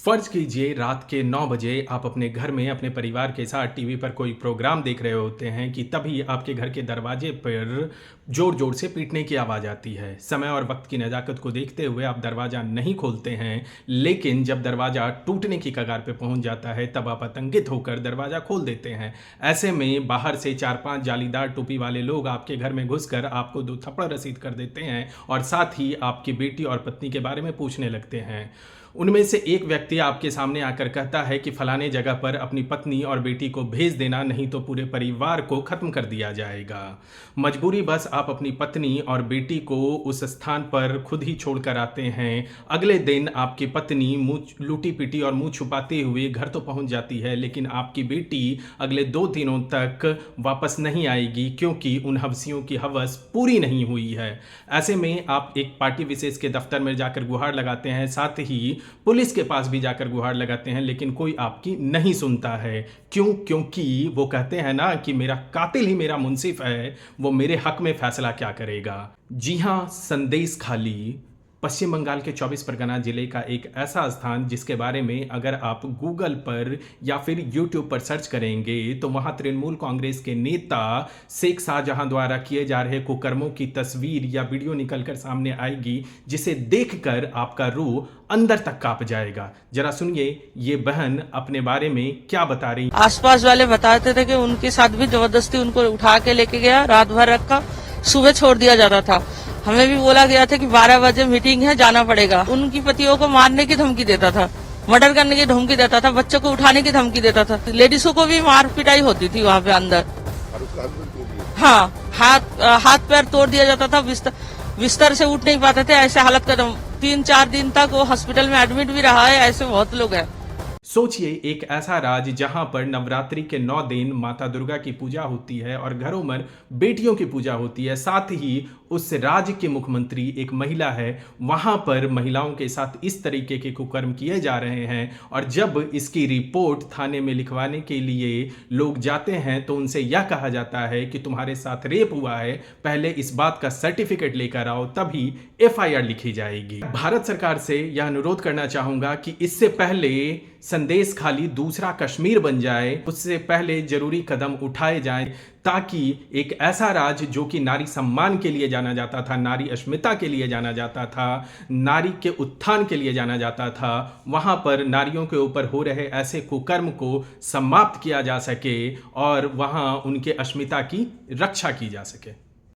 फर्ज कीजिए रात के 9 बजे आप अपने घर में अपने परिवार के साथ टीवी पर कोई प्रोग्राम देख रहे होते हैं कि तभी आपके घर के दरवाजे पर जोर जोर से पीटने की आवाज़ आती है। समय और वक्त की नज़ाकत को देखते हुए आप दरवाज़ा नहीं खोलते हैं, लेकिन जब दरवाज़ा टूटने की कगार पे पहुंच जाता है तब आप आतंकित होकर दरवाज़ा खोल देते हैं। ऐसे में बाहर से 4-5 जालीदार टोपी वाले लोग आपके घर में घुसकर आपको 2 थप्पड़ रसीद कर देते हैं और साथ ही आपकी बेटी और पत्नी के बारे में पूछने लगते हैं। उनमें से एक व्यक्ति आपके सामने आकर कहता है कि फलाने जगह पर अपनी पत्नी और बेटी को भेज देना, नहीं तो पूरे परिवार को खत्म कर दिया जाएगा। मजबूरी बस आप अपनी पत्नी और बेटी को उस स्थान पर खुद ही छोड़कर आते हैं। अगले दिन आपकी पत्नी मुंह लूटी पीटी और मुंह छुपाते हुए घर तो पहुंच जाती है, लेकिन आपकी बेटी अगले 2 दिनों तक वापस नहीं आएगी क्योंकि उन हवसियों की हवस पूरी नहीं हुई है। ऐसे में आप एक पार्टी विशेष के दफ्तर में जाकर गुहार लगाते हैं, साथ ही पुलिस के पास भी जाकर गुहार लगाते हैं, लेकिन कोई आपकी नहीं सुनता है। क्यों? क्योंकि वो कहते हैं ना कि मेरा कातिल ही मेरा मुंसिफ है, वो मेरे हक में फैसला क्या करेगा। जी हाँ, संदेश खाली पश्चिम बंगाल के 24 परगना जिले का एक ऐसा स्थान जिसके बारे में अगर आप गूगल पर या फिर यूट्यूब पर सर्च करेंगे तो वहां तृणमूल कांग्रेस के नेता शेख शाहजहां द्वारा किए जा रहे कुकर्मों की तस्वीर या वीडियो निकलकर सामने आएगी, जिसे देखकर आपका रूह अंदर तक कांप जाएगा। जरा सुनिए ये बहन अपने बारे में क्या बता रही। आसपास वाले बताते थे कि उनके साथ भी जबरदस्ती उनको उठा के लेके गया, रात भर रखा, सुबह छोड़ दिया जाता था। हमें भी बोला गया था कि 12 बजे मीटिंग है, जाना पड़ेगा। उनकी पतियों को मारने की धमकी देता था, मर्डर करने की धमकी देता था, बच्चों को उठाने की धमकी देता था। लेडीजों को भी मार पिटाई होती थी वहाँ पे अंदर। हाँ, हाथ पैर तोड़ दिया जाता था, बिस्तर से उठ नहीं पाते थे, ऐसे हालत का। 3-4 दिन तक वो हॉस्पिटल में एडमिट भी रहा है। ऐसे बहुत लोग हैं। सोचिए एक ऐसा राज्य जहां पर नवरात्रि के 9 दिन माता दुर्गा की पूजा होती है और घरों में बेटियों की पूजा होती है, साथ ही उस राज्य के मुख्यमंत्री एक महिला है, वहां पर महिलाओं के साथ इस तरीके के कुकर्म किए जा रहे हैं। और जब इसकी रिपोर्ट थाने में लिखवाने के लिए लोग जाते हैं तो उनसे यह कहा जाता है कि तुम्हारे साथ रेप हुआ है, पहले इस बात का सर्टिफिकेट लेकर आओ तभी FIR लिखी जाएगी। भारत सरकार से यह अनुरोध करना चाहूंगा कि इससे पहले संदेश खाली दूसरा कश्मीर बन जाए, उससे पहले जरूरी कदम उठाए जाएं ताकि एक ऐसा राज्य जो कि नारी सम्मान के लिए जाना जाता था, नारी अस्मिता के लिए जाना जाता था, नारी के उत्थान के लिए जाना जाता था, वहां पर नारियों के ऊपर हो रहे ऐसे कुकर्म को समाप्त किया जा सके और वहां उनके अस्मिता की रक्षा की जा सके।